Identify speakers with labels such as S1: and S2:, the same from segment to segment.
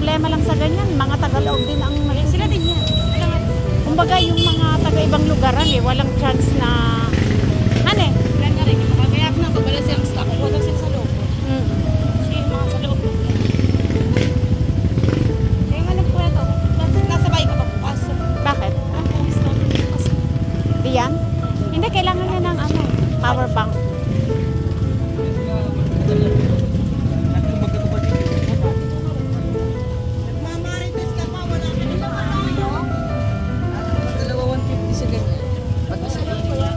S1: problema lang sa ganyan, mga taga-loob din ang
S2: Sila din yan.
S1: kumbaga yung mga taga-ibang lugaran walang chance na ano
S2: Kaya nga rin, kaya ako nang kabala silang stock. Huwag daw sila sa loob. Kasi yung mga sa loob. Kaya nga lang po ito. Nasabay ka pa bukas.
S1: Bakit?
S2: Ang pumis na bukas.
S1: Diyan? Hindi, kailangan niya ng ano, power bank.
S2: Mamarites ka pa, wala ka nila kakayo. Dalawa 150 sa ganyan. Pag isa area.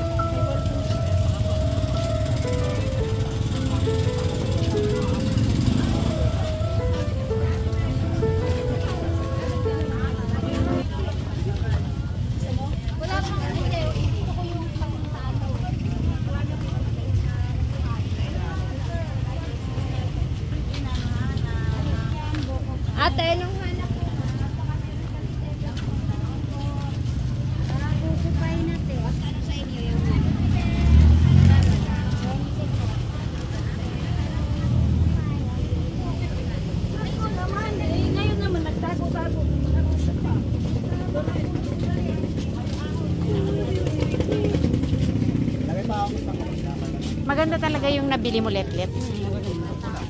S2: Wala pa nga rin kayo. Ito ko yung pangtalo. Ate, nung hanap ko. Kukupain natin. Ano sa inyo yung ngayon naman nagtago-tago.
S1: Maganda talaga yung nabili mo letlet.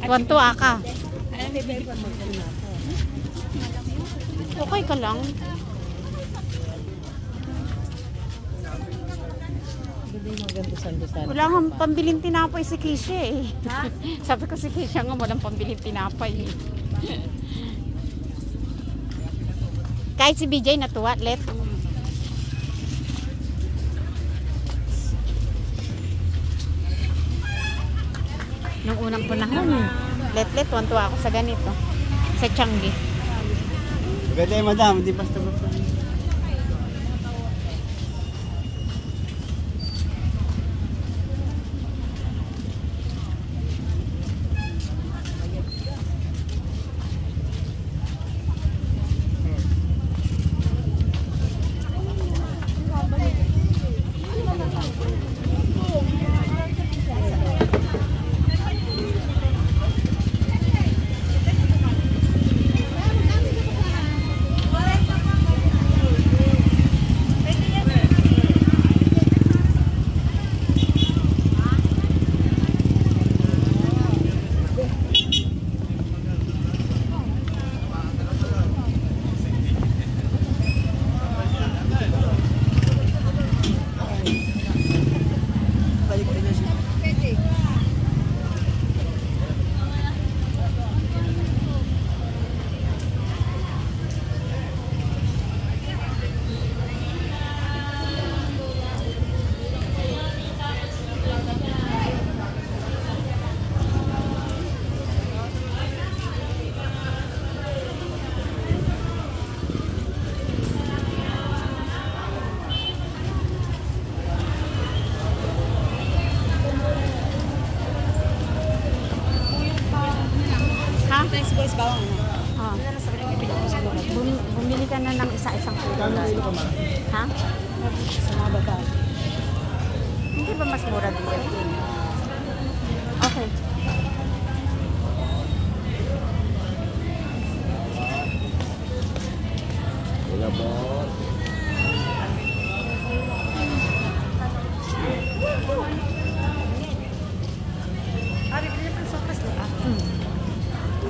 S1: Tuwan-tuwa ka. Okay ka lang. Wala nga pambiling tinapay si Keisha eh. Sabi ko si Keisha nga walang pambiling tinapay eh. Kahit si BJ natuwa, let. Nung unang panahon, let tuwan-tuwa ako sa ganito. Sa Changi.
S3: Maganda yung madam, hindi basta-basta.
S2: Next boys ba?
S1: Ah. Bumili ka na ng isa-isang kilo. Ha?
S2: Sa mga bata.
S1: Hindi ba mas mura dito? Okay.
S3: Wala po.
S2: Ari, bili pa sa pas na.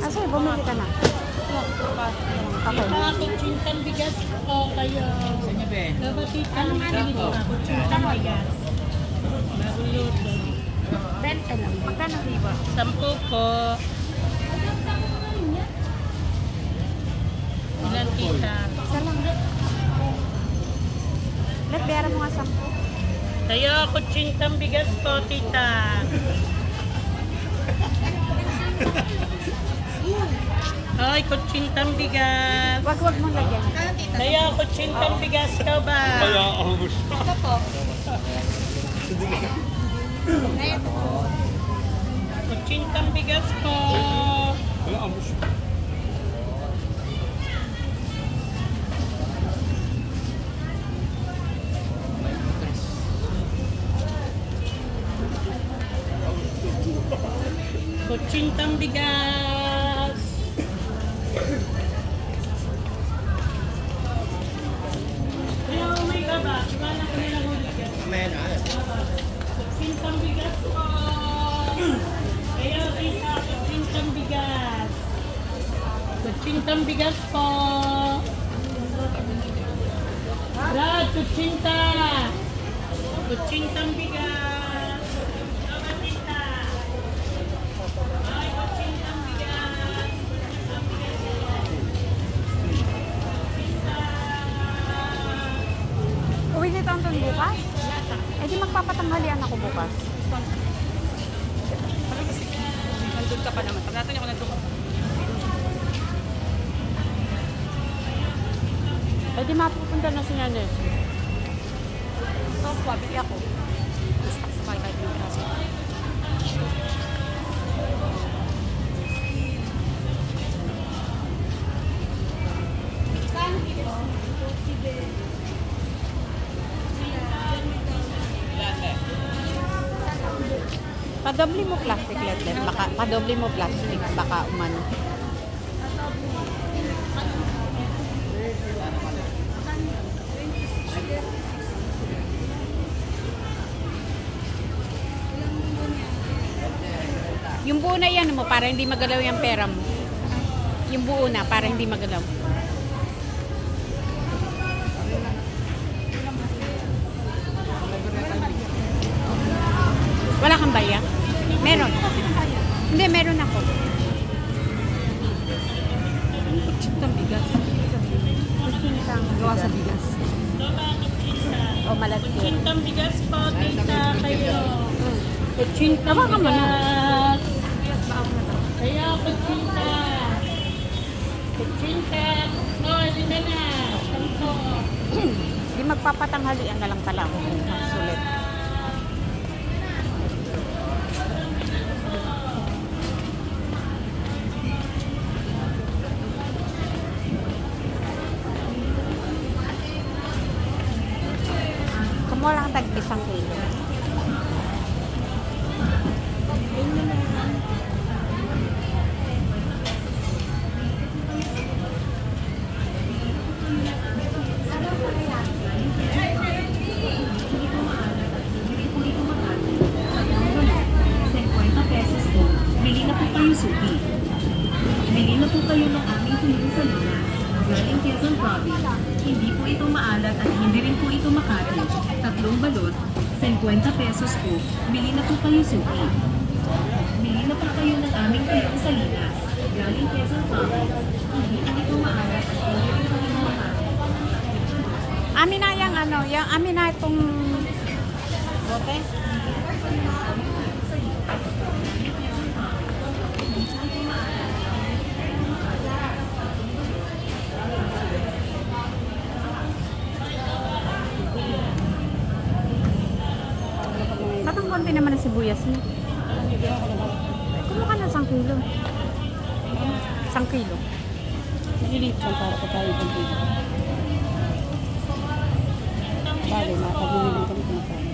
S1: Asa, bumili ka na. Okay.
S2: Kutsintang bigas o kayo. Sanya be? Ano nga dito? Kutsintang bigas. Bagulot. 20 lang. Magkano riba? 10 po. Ilan kita?
S1: Isa lang. Let, bayaran mo nga 10.
S2: Tayo, kutsintang bigas po, tita. Ay, kutsintang bigas.
S1: Wag mo lagyan.
S2: Tayo, kutsintang bigas ka ba?
S3: Kaya ako
S2: Ito po. Kutsintang bigas po.
S3: Wala ako.
S2: Kutsintang bigas. Kutsintang bigas po. Brad, kutsinta. Kutsintang bigas. Kutsintang ay, kutsintang bigas.
S1: Uwi si Tonton bukas? Eh di magpapatanghalian ako bukas.
S4: Nandun ka pa naman. Pag natin ako nandun ka pa.
S1: Eh di mapupunta na si Nanes.
S4: So, pabili ako. Sakay kahit yung kaso.
S1: Padobli mo plastic letlet. Baka, padobli mo plastic. Baka umano. Yung buo na yan mo para hindi magalaw yung pera mo. Yung buo na para hindi magalaw. Wala kang baya? Meron. Hindi, meron ako.
S4: Kutsintang bigas. Gawa sa bigas.
S1: O malagkit.
S2: Kutsintang bigas po, tita kayo. Kutsintang
S1: Tawa ka mo na.
S2: bigas. Kaya kutsinta. Kutsinta. No, hindi na. Sampo.
S1: Di magpapatanghalian na lang pala ako. Sulit. Kumuha lang tag-isang kilo.
S5: Pesos po. Bili na po kayo suki. Bili na po kayo ng aming tuloy sa luna. Galing Quezon Province. Hindi po ito maalat at hindi rin po ito makati. 3 balot, 50 pesos po. Bili na po kayo suki. Bili na po kayo ng aming tuloy sa linas. Galing Quezon Province. Hindi po ito maalat at hindi rin po ito makati.
S1: Amin na yung ano, yung amin na itong bote. Ba't ang konti naman ang sibuyas mo? Kumuha ka ng 1 kilo. 1 kilo.
S4: Nililit lang para pa tayo kung dito. Bagay, makapagmuli lang kami kumakain.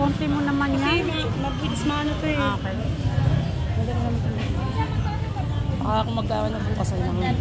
S1: konti mo naman
S2: Kasi
S1: yan.
S2: mabilis maano to eh.
S1: Okay.
S2: Madali naman ito. Baka kung magkawa na bukas ay naman.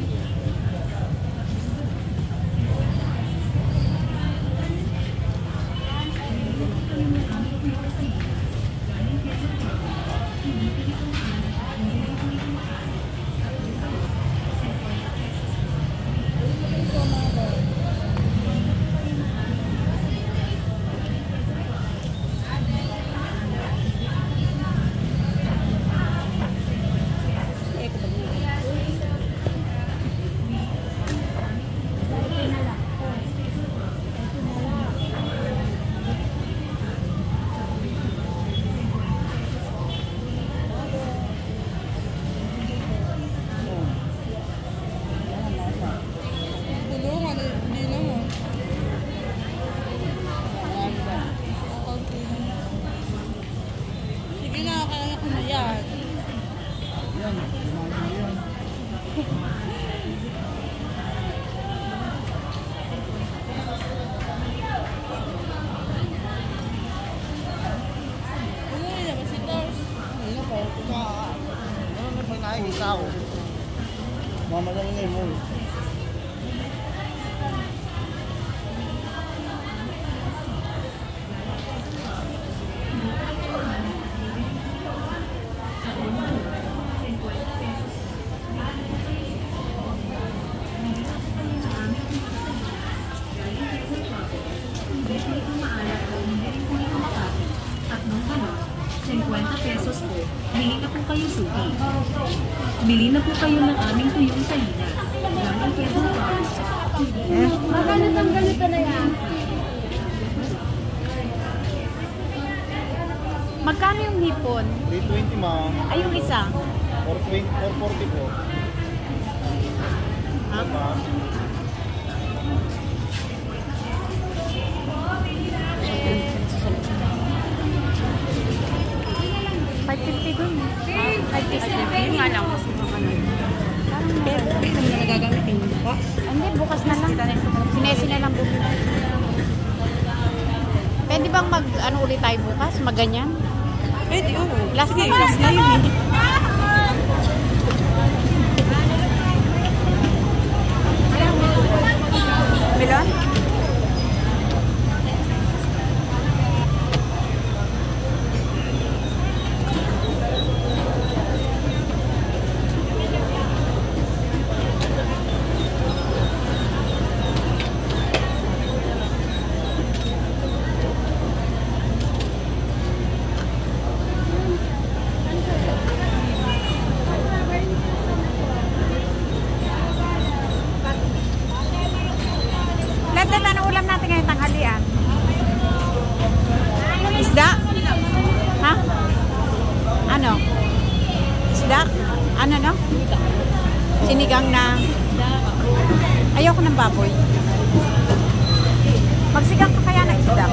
S2: Sige na, kaya ko na yan.
S3: Mama lang ngayon mo.
S5: Hindi po ito maalat o hindi rin po ito makati. Tatlong balot, 50 pesos po. Bili na po kayo suki. Bili na po kayo ng aming tuyong salinas. Galing Quezon Province.
S2: Magkano tang ganito na yan?
S1: Magkano yung hipon?
S3: 320 ma'am.
S1: Ay, yung isa.
S3: 440 po.
S1: Ha?
S3: Ma'am.
S1: $5.50 dun. $5.50. Yun nga lang. Mas
S2: Hindi naman na nagagamitin bukas.
S1: Hindi, bukas na lang. Sinesi na lang bumili. Pwede bang ano ulit tayo bukas? Maganyan?
S2: Pwede, oo.
S1: Last
S2: Sige,
S1: na
S2: last na yun eh.
S1: Melon? Lahat na ulam natin ngayong tanghalian. Isda? Ha? Ano? Isda? Ano no? Sinigang na. Ayoko ng baboy. Magsigang ka kaya ng isda?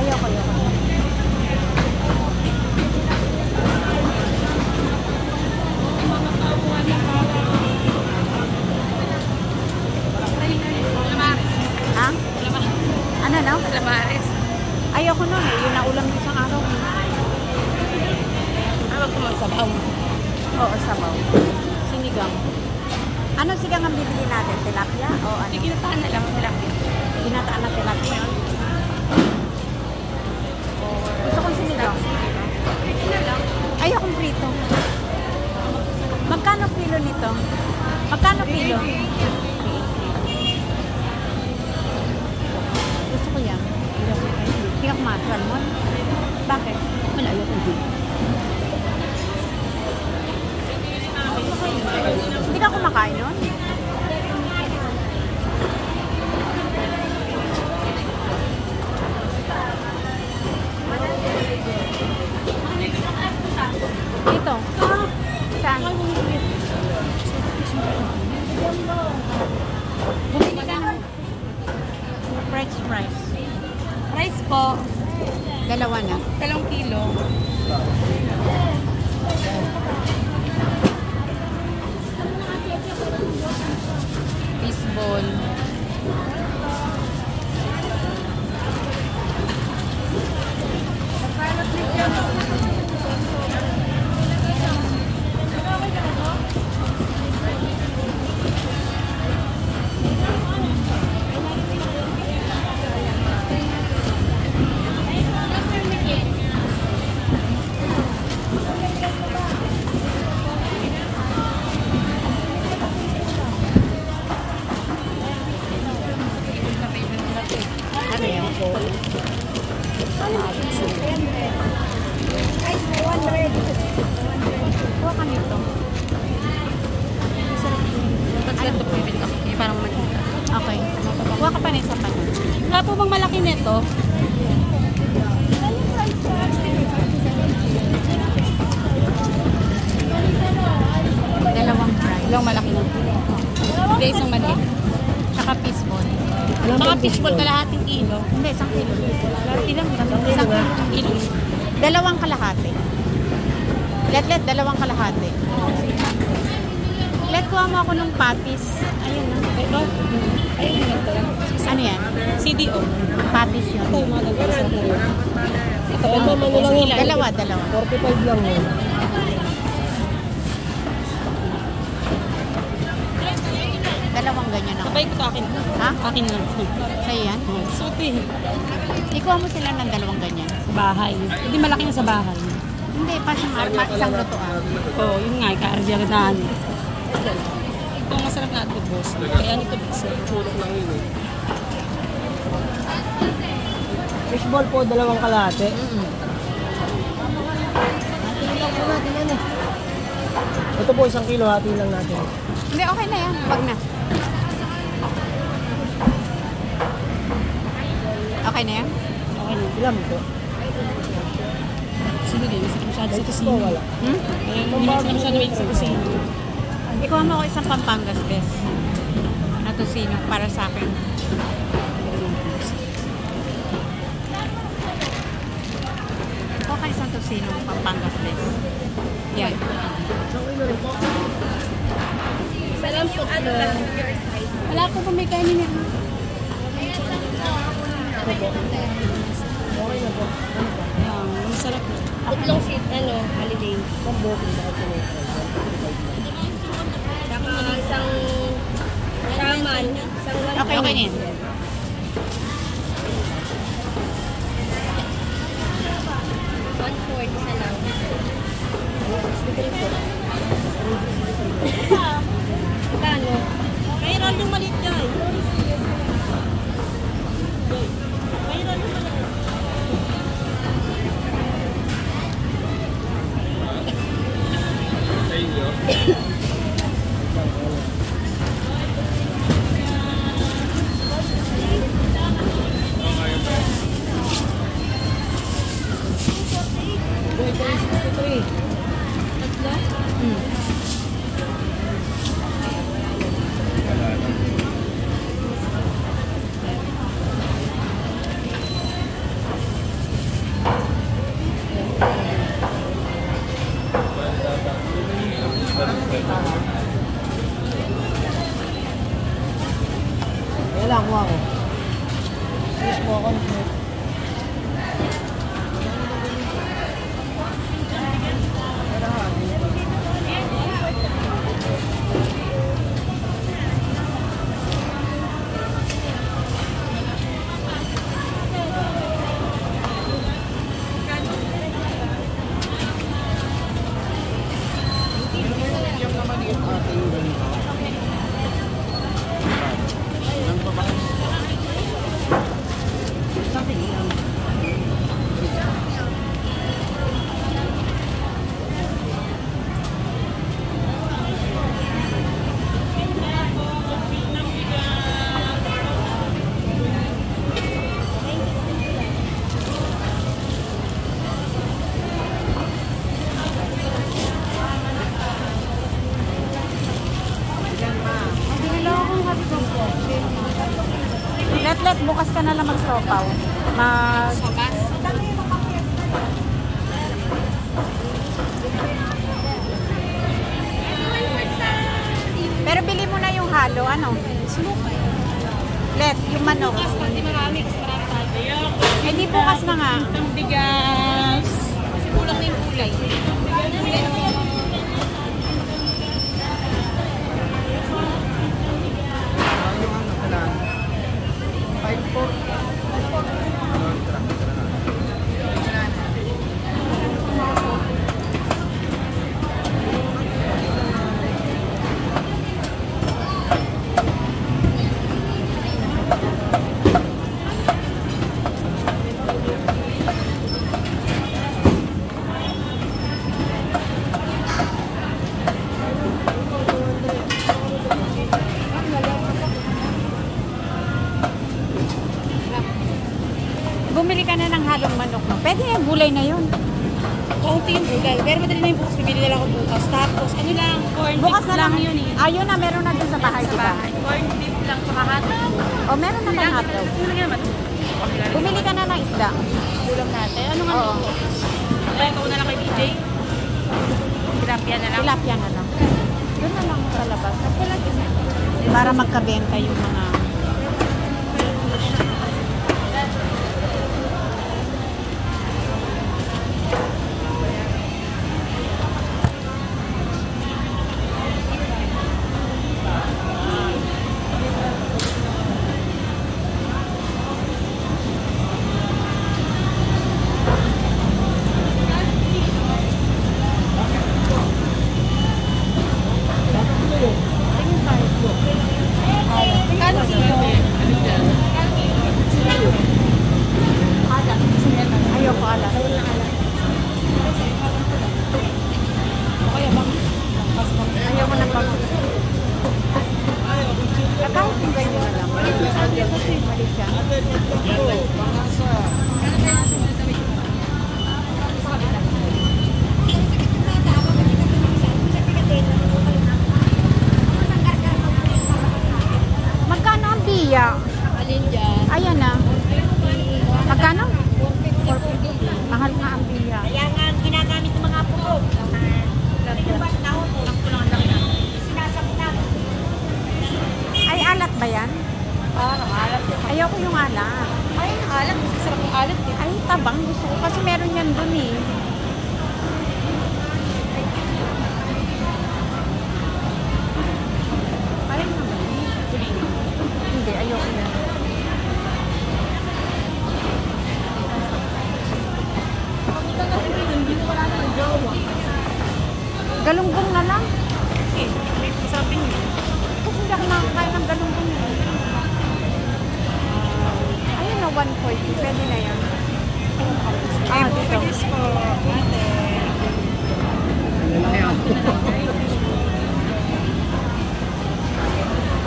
S1: Ayoko. Ha? Ano no?
S4: Calamares.
S1: Ayoko nun eh. Yun na ulam ng isang araw.
S4: Ano ko magsabaw?
S1: Oo, sabaw. Sinigang. Ano sigang ang bibili natin? Tilapia? O ano?
S4: Ginataan na lang sila.
S1: Ginataan na tilapia. Gusto kong sinigang. Ayokong prito. Magkano kilo nito? Magkano kilo? Gusto ko yan. Hindi ka kumatral mo. Bakit?
S2: Wala, ayoko din.
S1: Hindi ka kumakain nun? Dito. Saan? French fries.
S4: Rice po.
S1: Dalawa na.
S4: 2 kilo.
S1: Fishball. Ano yun? Kuha ka nito.
S2: Tatlo po yung pinaka. Yung parang maliit.
S1: Okay. Kuha ka pa nito pa.
S2: Wala po bang malaki nito?
S1: Dalawang fry.
S2: Ilang malaki na. Hindi, isang maliit.
S1: Tsaka fishball.
S2: Mga fishball kalahating kilo.
S1: Hindi, 1 kilo.
S2: Ilang?
S1: Isang
S2: Kilo.
S1: Dalawang kalahati. Let, dalawang kalahati. Let, kuha mo ako ng patis. Ayun na.
S2: Ito? Ayun ito.
S1: Ano yan?
S2: CDO.
S1: Patis yun.
S2: Ito yung mga nagpapasok na yun. Ito,
S3: ano lang yun?
S1: Dalawa.
S3: 45 lang yun.
S1: Dalawang ganyan ako.
S2: Sabay ko ito akin.
S1: Ha?
S2: Akin lang.
S1: Sa'yo yan?
S2: Suti.
S1: Ikuha mo sila ng dalawang ganyan.
S2: Sa bahay. Hindi malaki na sa bahay.
S1: Hindi, pa isang lutuan.
S2: Oo, yun nga. Kaardiyagadaan. Ito ang masarap na ito, boss. Kaya nito, boss.
S3: Fishball po, 2 kalahati. Ito po, 1 kilo, hati lang natin.
S1: Hindi, okay na yan. Wag na. Okay na yan?
S2: Okay na.
S3: Ilan ito?
S2: Sino din? Isa masyado sa
S3: Ito
S2: kusina.
S3: po, wala.
S1: Hmm?
S2: Kaya hindi na masyado may sa kusina.
S1: Ikuha mo ako isang Pampangas, bes. Na tusino para sa akin. Ikuha ka isang tusino Pampangas, bes. Yan.
S2: Salam po, ano lang. Wala po pa may kainin niya. Masarap.
S4: Tatlong seat, holiday. Isang shaman, isang
S1: Okay na yan.
S4: one-fourth, isa lang. Kano?
S2: Mayroon yung maliit niya.
S3: Wala, kuha ko. Yes po, conflict.
S1: Let, bukas ka na lang magsopaw.
S2: Sopas?
S1: Pero bili mo na yung halo, ano? Let, yung manok.
S2: Bukas, pati marami. Kasi marami tayo.
S1: Eh, di bukas na nga.
S2: Ang bigas. Kasi kulang na yung kulay.
S1: Bumili ka na ng halong manok, no? Pwede yung gulay na yun.
S2: Kaunti yung gulay. Pero madali na yung bukas. Bibili na lang ako bukas. Tapos, ano lang, corn
S1: Bukas
S2: beef
S1: na lang
S2: yun eh.
S1: Ayun na, meron na dun sa bahay,
S2: Sa
S1: di ba?
S2: bahay. Corn beef lang pakahatap.
S1: O, meron na ng hotdog.
S2: Ano naman?
S1: Bumili ka na ng isda.
S2: Ulam natin. Ano nga?
S1: Oo.
S2: Ay, ikaw na lang kay DJ. Tilapia na lang.
S1: Tilapia na lang. Doon na lang sa labas. Para magkabenta yung mga... Ayoko alam. Ayoko na pang... Kahit yung ganyan na lang. Mali siya. Magkano ang biya?
S2: Alin dyan?
S1: Ayan na. Magkano? Mahal nga ang biya.
S2: Kaya nga, ginagamit ng mga puto.
S1: Ay, alat ba yan?
S2: Parang alat.
S1: Ayoko yung alat.
S2: Ay, alat. Sarap yung alat.
S1: Ay, tabang. Gusto ko kasi meron yan dun eh. Ay, naman. Hindi, ayoko yan. Galunggong na lang.
S2: Sabi niyo.
S1: Kasi hindi ako nakakain ng galunggong. Ayun na, 140. Pwede na yan. Ah, dito.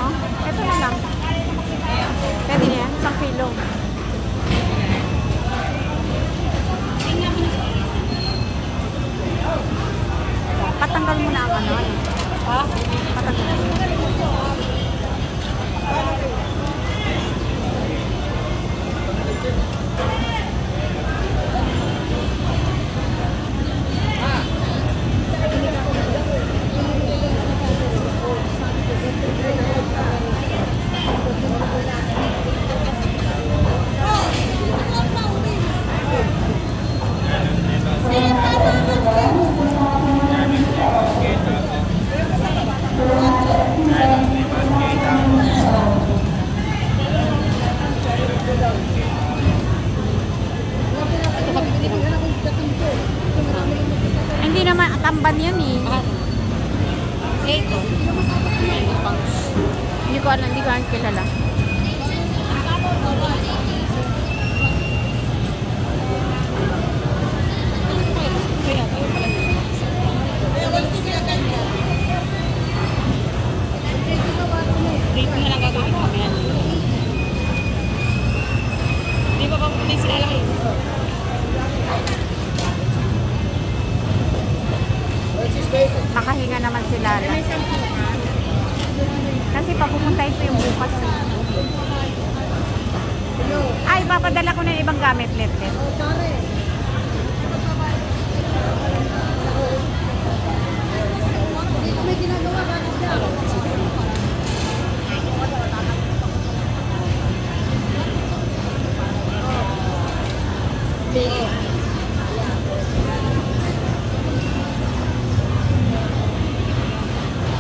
S1: Oh, ito na lang. Pwede na yan. 1 kilo. Patanggal mo na ang ano.
S2: Ha?
S1: Patanggal. Hindi naman tamban yan eh.
S2: Ito.
S1: Hindi ko alam, hindi ko alam kilala.
S2: Dito na lang gagawin kami yan. Di ba pa pupunta sila lang eh?
S1: Makahinga naman sila. Kasi papupunta ito yung bukas. Ay, papadala ko na yung ibang gamit, let.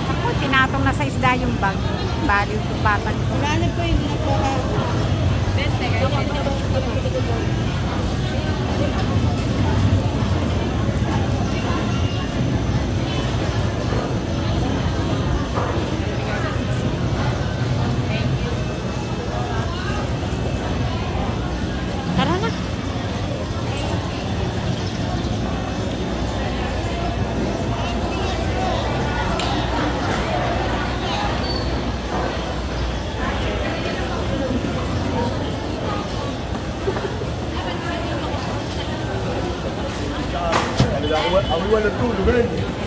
S1: Ako, tinatong na sa isda yung bag. Baliw tupatan ko.
S2: Wala na po yung nakuha.
S1: Tara na.
S6: buwan ng tulog,